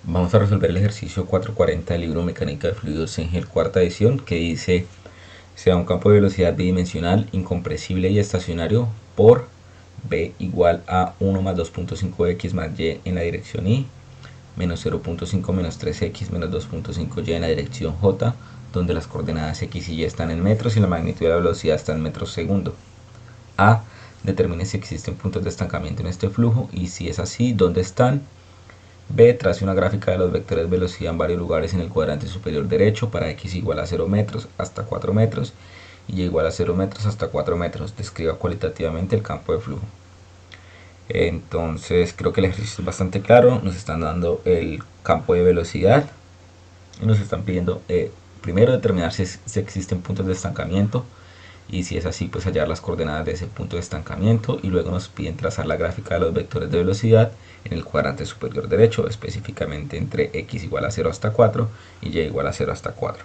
Vamos a resolver el ejercicio 440 del libro Mecánica de Fluidos en cuarta edición, que dice: sea un campo de velocidad bidimensional, incompresible y estacionario por B igual a 1 más 2.5x más y en la dirección y, menos 0.5 menos 3x menos 2.5y en la dirección j, donde las coordenadas x y y están en metros y la magnitud de la velocidad está en metros segundo. A. Determine si existen puntos de estancamiento en este flujo y si es así, ¿dónde están? B. Trace una gráfica de los vectores de velocidad en varios lugares en el cuadrante superior derecho para x igual a 0 metros hasta 4 metros y y igual a 0 metros hasta 4 metros. Describa cualitativamente el campo de flujo. Entonces creo que el ejercicio es bastante claro. Nos están dando el campo de velocidad y nos están pidiendo primero determinar si existen puntos de estancamiento, y si es así, pues hallar las coordenadas de ese punto de estancamiento, y luego nos piden trazar la gráfica de los vectores de velocidad en el cuadrante superior derecho, específicamente entre x igual a 0 hasta 4 y y igual a 0 hasta 4.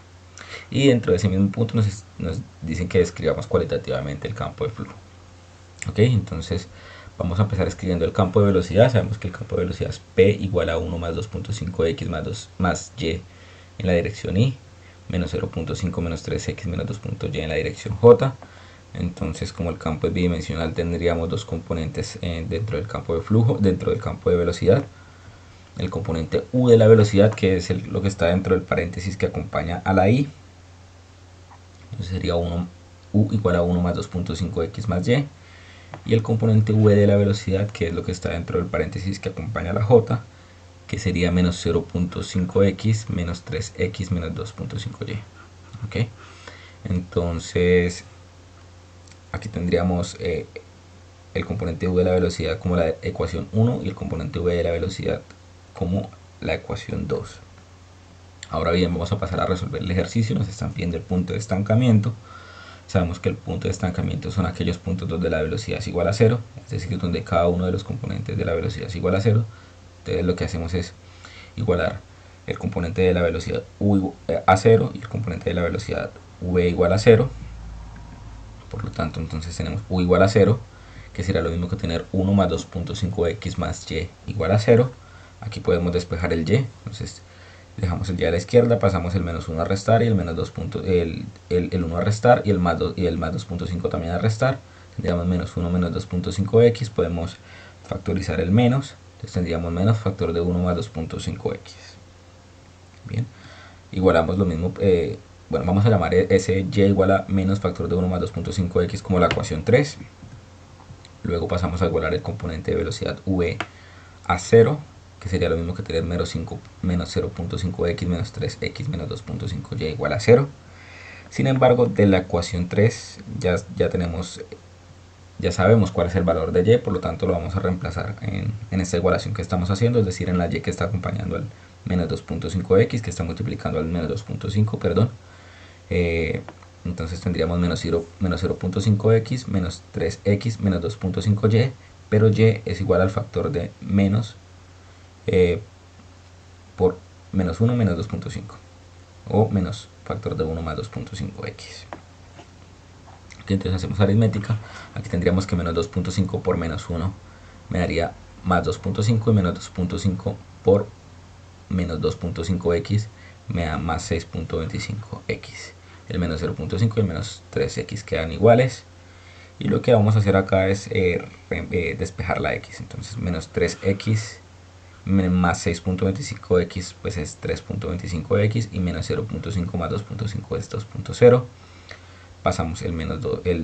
Y dentro de ese mismo punto nos dicen que describamos cualitativamente el campo de flujo. Ok, entonces vamos a empezar escribiendo el campo de velocidad. Sabemos que el campo de velocidad es P igual a 1 más 2.5x más y en la dirección y, menos 0.5 menos 3x menos 2.y en la dirección j. Entonces, como el campo es bidimensional, tendríamos dos componentes dentro del campo de flujo, dentro del campo de velocidad. El componente u de la velocidad, que es lo que está dentro del paréntesis que acompaña a la i. Entonces sería u igual a 1 más 2.5x más y. Y el componente v de la velocidad, que es lo que está dentro del paréntesis que acompaña a la j, que sería menos 0.5x menos 3x menos 2.5y. ¿Ok? Entonces aquí tendríamos el componente v de la velocidad como la ecuación 1 y el componente v de la velocidad como la ecuación 2. Ahora bien, vamos a pasar a resolver el ejercicio. Nos están pidiendo el punto de estancamiento. Sabemos que el punto de estancamiento son aquellos puntos donde la velocidad es igual a 0, es decir, donde cada uno de los componentes de la velocidad es igual a 0. Entonces lo que hacemos es igualar el componente de la velocidad u a 0 y el componente de la velocidad v igual a 0. Por lo tanto, entonces tenemos u igual a 0, que será lo mismo que tener 1 más 2.5x más y igual a 0. Aquí podemos despejar el y, entonces dejamos el y a la izquierda, pasamos el menos 1 a restar y el menos 2 el 1 a restar y el más 2.5 también a restar. Tendríamos menos 1 menos 2.5x, podemos factorizar el menos, entonces tendríamos menos factor de 1 más 2.5x. Bien, igualamos lo mismo, bueno, vamos a llamar ese y igual a menos factor de 1 más 2.5x como la ecuación 3. Luego pasamos a igualar el componente de velocidad v a 0, que sería lo mismo que tener menos 0.5x menos 3x menos 2.5y igual a 0. Sin embargo, de la ecuación 3 ya sabemos cuál es el valor de y, por lo tanto lo vamos a reemplazar en esta igualación que estamos haciendo, es decir, en la y que está acompañando al menos 2.5x, que está multiplicando al menos 2.5, perdón. Entonces tendríamos menos 0.5x menos 3x menos 2.5y, pero y es igual al factor de menos por menos 1 menos 2.5, o menos factor de 1 más 2.5x. Entonces hacemos aritmética. Aquí tendríamos que menos 2.5 por menos 1 me daría más 2.5, y menos 2.5 por menos 2.5x me da más 6.25x. El menos 0.5 y el menos 3x quedan iguales, y lo que vamos a hacer acá es despejar la x. Entonces menos 3x más 6.25x pues es 3.25x, y menos 0.5 más 2.5 es 2.0. Pasamos el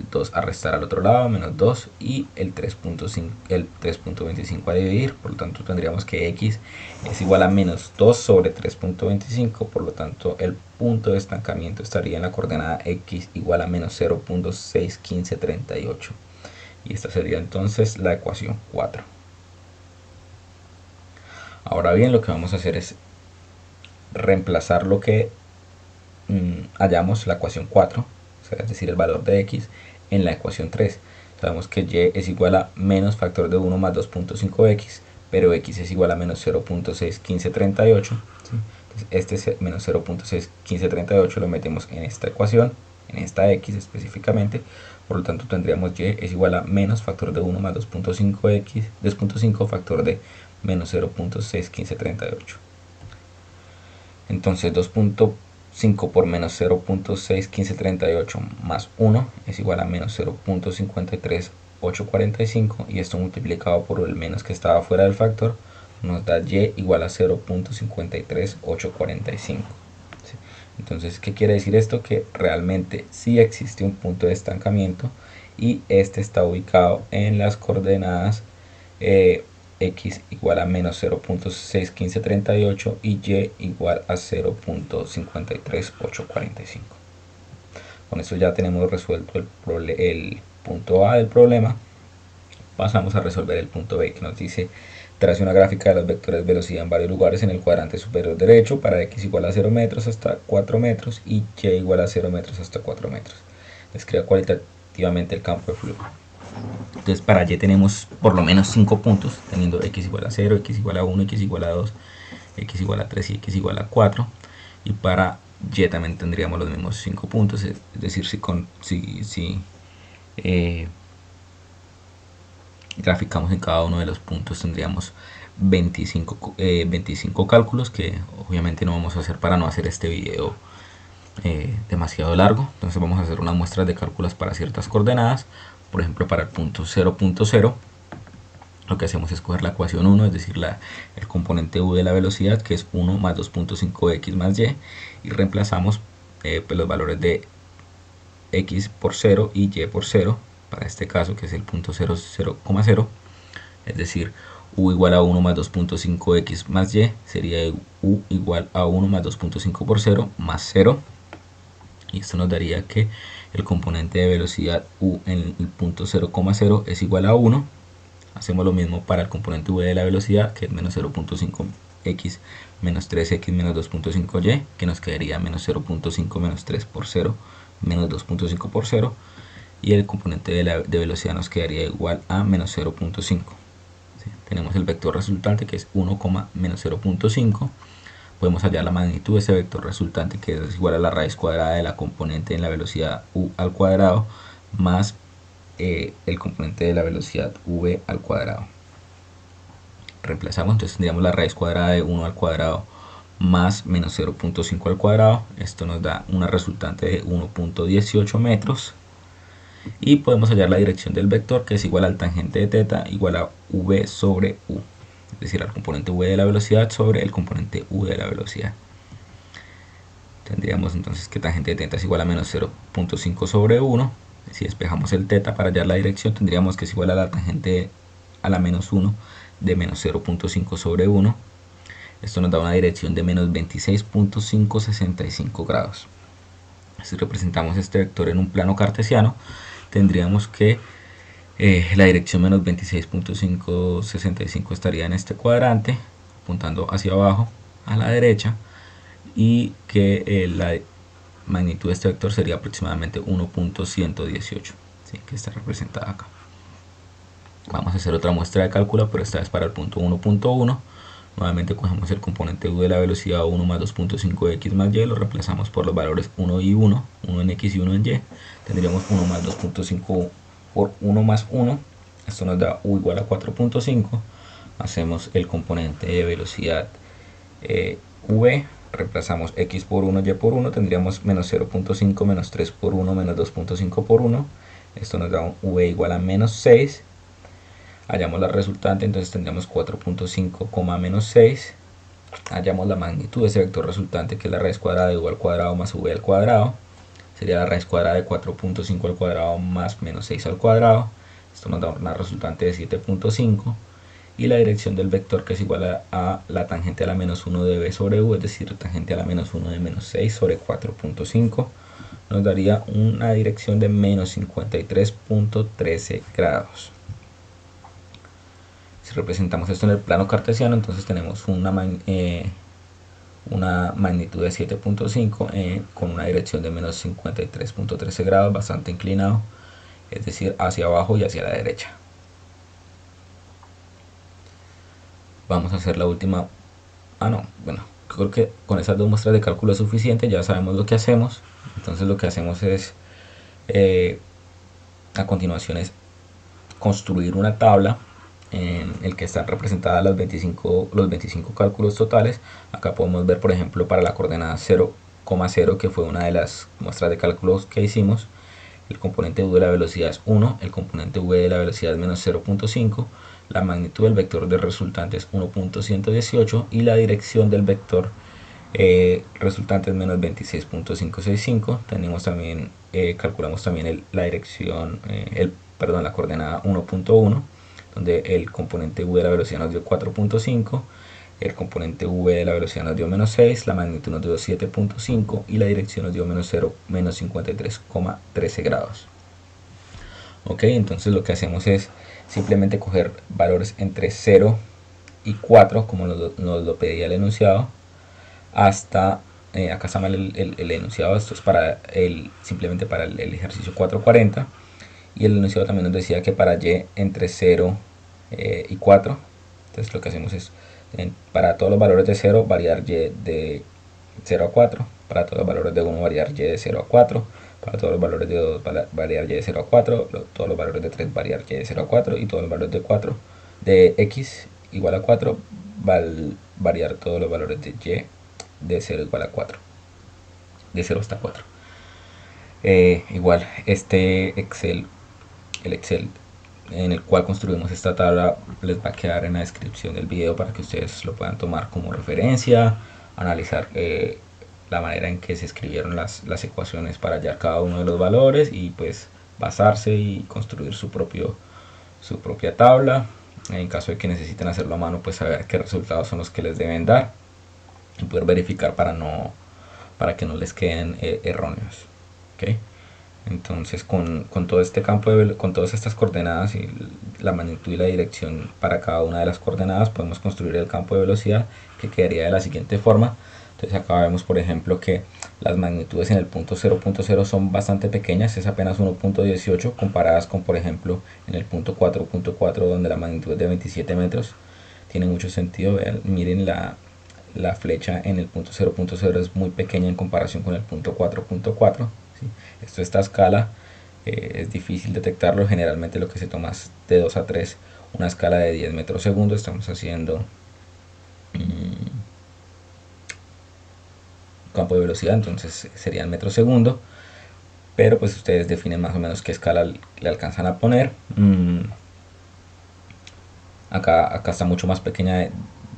2 a restar al otro lado, menos 2, y el 3.25 a dividir. Por lo tanto tendríamos que x es igual a menos 2 sobre 3.25, por lo tanto el punto de estancamiento estaría en la coordenada x igual a menos 0.61538, y esta sería entonces la ecuación 4. Ahora bien, lo que vamos a hacer es reemplazar lo que hallamos la ecuación 4, es decir, el valor de x, en la ecuación 3. Sabemos que y es igual a menos factor de 1 más 2.5x, pero x es igual a menos 0.61538. ¿sí? Entonces este es menos 0.61538 lo metemos en esta ecuación, en esta x específicamente. Por lo tanto tendríamos y es igual a menos factor de 1 más 2.5x, 2.5 factor de menos 0.61538. Entonces 2.5 por menos 0.61538 más 1 es igual a menos 0.53845, y esto multiplicado por el menos que estaba fuera del factor nos da y igual a 0.53845. ¿Sí? Entonces, ¿qué quiere decir esto? Que realmente sí existe un punto de estancamiento y este está ubicado en las coordenadas x igual a menos 0.61538 y y igual a 0.53845. Con eso ya tenemos resuelto el punto A del problema. Pasamos a resolver el punto B, que nos dice: trace una gráfica de los vectores velocidad en varios lugares en el cuadrante superior derecho para x igual a 0 metros hasta 4 metros y y igual a 0 metros hasta 4 metros. Describa cualitativamente el campo de flujo. Entonces para y tenemos por lo menos 5 puntos, teniendo x igual a 0, x igual a 1, x igual a 2, x igual a 3 y x igual a 4. Y para y también tendríamos los mismos 5 puntos, es decir, si graficamos en cada uno de los puntos tendríamos 25 cálculos, que obviamente no vamos a hacer para no hacer este video demasiado largo. Entonces vamos a hacer unas muestras de cálculos para ciertas coordenadas. Por ejemplo, para el punto 0.0 lo que hacemos es coger la ecuación 1, es decir, el componente u de la velocidad, que es 1 más 2.5x más y reemplazamos pues los valores de x por 0 y y por 0 para este caso, que es el punto 0,0, es decir, u igual a 1 más 2.5x más y sería u igual a 1 más 2.5 por 0 más 0, y esto nos daría que el componente de velocidad u en el punto 0,0 es igual a 1. Hacemos lo mismo para el componente v de la velocidad, que es menos 0.5x menos 3x menos 2.5y, que nos quedaría menos 0.5 menos 3 por 0 menos 2.5 por 0, y el componente de velocidad nos quedaría igual a menos 0.5. ¿Sí? Tenemos el vector resultante, que es 1, menos 0.5. Podemos hallar la magnitud de ese vector resultante, que es igual a la raíz cuadrada de la componente en la velocidad u al cuadrado más el componente de la velocidad v al cuadrado. Reemplazamos, entonces tendríamos la raíz cuadrada de 1 al cuadrado más menos 0.5 al cuadrado. Esto nos da una resultante de 1.18 metros. Y podemos hallar la dirección del vector, que es igual al tangente de teta igual a v sobre u, es decir, al componente v de la velocidad sobre el componente u de la velocidad. Tendríamos entonces que tangente de teta es igual a menos 0.5 sobre 1. Si despejamos el teta para hallar la dirección, tendríamos que es igual a la tangente a la menos 1 de menos 0.5 sobre 1. Esto nos da una dirección de menos 26.565 grados. Si representamos este vector en un plano cartesiano, tendríamos que la dirección menos 26.565 estaría en este cuadrante, apuntando hacia abajo a la derecha, y que la magnitud de este vector sería aproximadamente 1.118, ¿sí? Que está representada acá. Vamos a hacer otra muestra de cálculo, pero esta vez para el punto 1.1. Nuevamente cogemos el componente u de la velocidad 1 más 2.5x más y, lo reemplazamos por los valores 1 y 1, 1 en x y 1 en y. Tendríamos 1 más 2.5 por 1 más 1, esto nos da u igual a 4.5. Hacemos el componente de velocidad v, reemplazamos x por 1, y por 1, tendríamos menos 0.5 menos 3 por 1 menos 2.5 por 1, esto nos da un v igual a menos 6. Hallamos la resultante, entonces tendríamos 4.5, menos 6. Hallamos la magnitud de ese vector resultante, que es la raíz cuadrada de u al cuadrado más v al cuadrado. Sería la raíz cuadrada de 4.5 al cuadrado más menos 6 al cuadrado. Esto nos da una resultante de 7.5. Y la dirección del vector, que es igual a la tangente a la menos 1 de v sobre u, es decir, tangente a la menos 1 de menos 6 sobre 4.5, nos daría una dirección de menos 53.13 grados. Si representamos esto en el plano cartesiano, entonces tenemos una magnitud de 7.5 con una dirección de menos 53.13 grados, bastante inclinado, es decir, hacia abajo y hacia la derecha. Vamos a hacer la última. Bueno, creo que con esas dos muestras de cálculo es suficiente, ya sabemos lo que hacemos. Entonces lo que hacemos es, a continuación, es construir una tabla en el que están representadas los 25 cálculos totales. Acá podemos ver, por ejemplo, para la coordenada 0,0, que fue una de las muestras de cálculos que hicimos, el componente u de la velocidad es 1, el componente v de la velocidad es menos 0,5, la magnitud del vector del resultante es 1,118 y la dirección del vector resultante es menos 26,565. Tenemos también, calculamos también la dirección, la coordenada 1,1, donde el componente v de la velocidad nos dio 4,5, el componente v de la velocidad nos dio menos 6, la magnitud nos dio 7,5 y la dirección nos dio menos 53,13 grados. Ok, entonces lo que hacemos es simplemente coger valores entre 0 y 4, como nos lo pedía el enunciado, hasta, acá está mal el enunciado, esto es para simplemente para el ejercicio 440, y el enunciado también nos decía que para y entre 0 y 4, entonces lo que hacemos es, para todos los valores de 0 variar y de 0 a 4, para todos los valores de 1 variar y de 0 a 4, para todos los valores de 2 variar y de 0 a 4, todos los valores de 3 variar y de 0 a 4, y todos los valores de 4 de x igual a 4 variar todos los valores de y de 0 igual a 4, de 0 hasta 4. Igual el Excel en el cual construimos esta tabla les va a quedar en la descripción del video para que ustedes lo puedan tomar como referencia, analizar la manera en que se escribieron las ecuaciones para hallar cada uno de los valores y pues basarse y construir su propia tabla. En caso de que necesiten hacerlo a mano, pues saber qué resultados son los que les deben dar y poder verificar para que no les queden erróneos. ¿Okay? Entonces con todo este campo con todas estas coordenadas y la magnitud y la dirección para cada una de las coordenadas, podemos construir el campo de velocidad, que quedaría de la siguiente forma. Entonces acá vemos, por ejemplo, que las magnitudes en el punto 0.0 son bastante pequeñas, es apenas 1.18 comparadas con, por ejemplo, en el punto 4.4, donde la magnitud es de 27 metros. Tiene mucho sentido. Vean, miren la flecha en el punto 0.0 es muy pequeña en comparación con el punto 4.4. ¿sí? Esta escala es difícil detectarlo. Generalmente lo que se toma es de 2 a 3, una escala de 10 metros segundo. Estamos haciendo campo de velocidad, entonces serían metros segundo, pero pues ustedes definen más o menos qué escala le alcanzan a poner. Acá está mucho más pequeña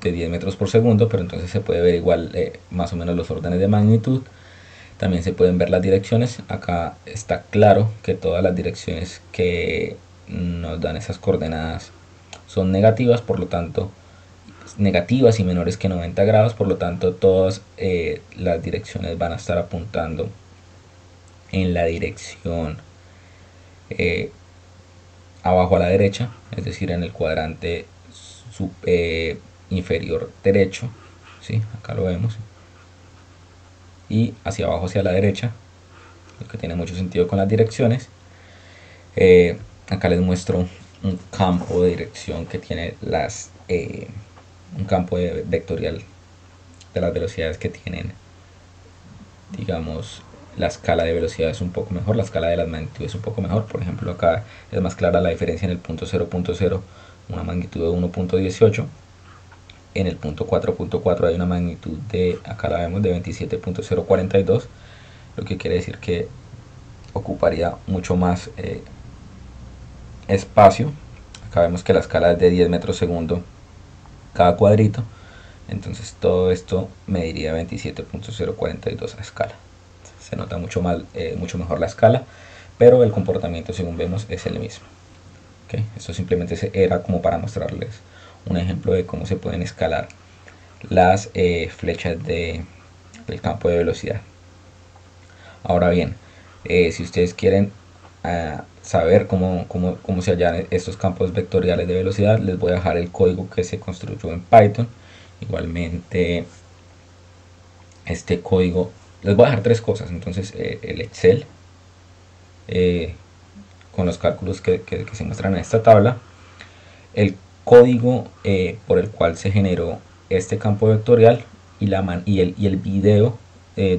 de 10 metros por segundo, pero entonces se puede ver igual más o menos los órdenes de magnitud. También se pueden ver las direcciones. Acá está claro que todas las direcciones que nos dan esas coordenadas son negativas, por lo tanto negativas y menores que 90 grados, por lo tanto todas las direcciones van a estar apuntando en la dirección abajo a la derecha, es decir, en el cuadrante inferior derecho, ¿sí? Acá lo vemos, y hacia abajo hacia la derecha, lo que tiene mucho sentido con las direcciones. Acá les muestro un campo de dirección que tiene un campo vectorial de las velocidades que tienen, digamos, la escala de velocidad es un poco mejor, la escala de las magnitudes es un poco mejor. Por ejemplo, acá es más clara la diferencia en el punto 0.0, una magnitud de 1.18. En el punto 4.4 hay una magnitud de, acá la vemos, de 27.042, lo que quiere decir que ocuparía mucho más espacio. Acá vemos que la escala es de 10 metros segundo cada cuadrito, entonces todo esto mediría 27.042 a escala. Se nota mucho mejor la escala, pero el comportamiento, según vemos, es el mismo. ¿Okay? Esto simplemente era como para mostrarles un ejemplo de cómo se pueden escalar las flechas del campo de velocidad. Ahora bien, si ustedes quieren saber cómo se hallan estos campos vectoriales de velocidad, les voy a dejar el código que se construyó en Python. Igualmente, este código, les voy a dejar tres cosas. Entonces, el Excel con los cálculos que se muestran en esta tabla, el código por el cual se generó este campo vectorial y el video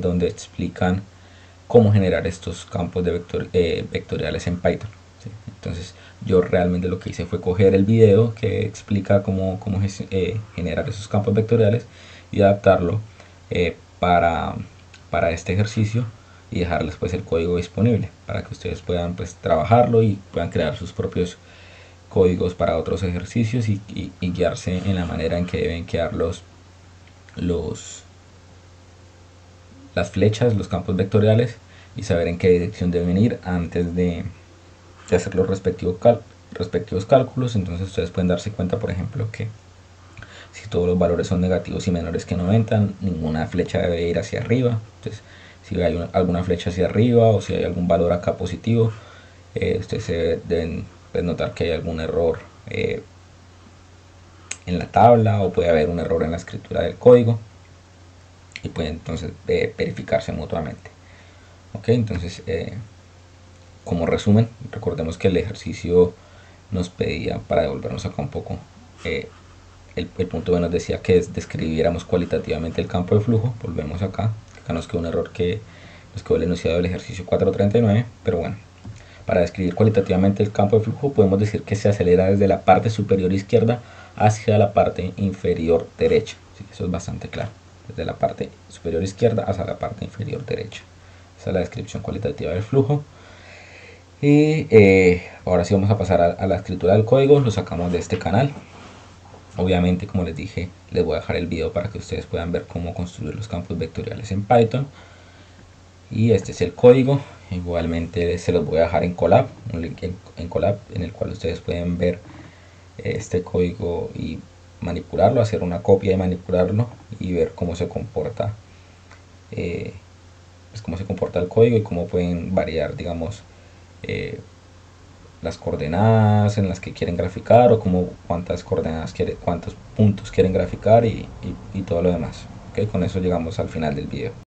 donde explican cómo generar estos campos vectoriales en Python. ¿Sí? Entonces yo realmente lo que hice fue coger el video que explica cómo generar esos campos vectoriales y adaptarlo para, este ejercicio, y dejarles pues el código disponible para que ustedes puedan pues trabajarlo y puedan crear sus propios códigos para otros ejercicios y guiarse en la manera en que deben quedar las flechas, los campos vectoriales, y saber en qué dirección deben ir antes de hacer los respectivos cálculos. Entonces ustedes pueden darse cuenta, por ejemplo, que si todos los valores son negativos y menores que 90, ninguna flecha debe ir hacia arriba. Entonces, si hay alguna flecha hacia arriba o si hay algún valor acá positivo, ustedes deben notar que hay algún error en la tabla, o puede haber un error en la escritura del código, y pueden entonces verificarse mutuamente. Ok, entonces como resumen, recordemos que el ejercicio nos pedía, para devolvernos acá un poco, el punto B nos decía que describiéramos cualitativamente el campo de flujo. Volvemos acá nos quedó un error que nos quedó el enunciado del ejercicio 439, pero bueno, para describir cualitativamente el campo de flujo podemos decir que se acelera desde la parte superior izquierda hacia la parte inferior derecha. Así que eso es bastante claro, desde la parte superior izquierda hacia la parte inferior derecha. Esa es la descripción cualitativa del flujo. Y ahora sí vamos a pasar a la escritura del código. Lo sacamos de este canal. Obviamente, como les dije, les voy a dejar el video para que ustedes puedan ver cómo construir los campos vectoriales en Python. Y este es el código. Igualmente se los voy a dejar en Colab, un link en Colab, en el cual ustedes pueden ver este código y manipularlo, hacer una copia y manipularlo y ver cómo se comporta el código y cómo pueden variar, digamos, las coordenadas en las que quieren graficar, o cuántas puntos quieren graficar, y todo lo demás. ¿Okay? Con eso llegamos al final del video.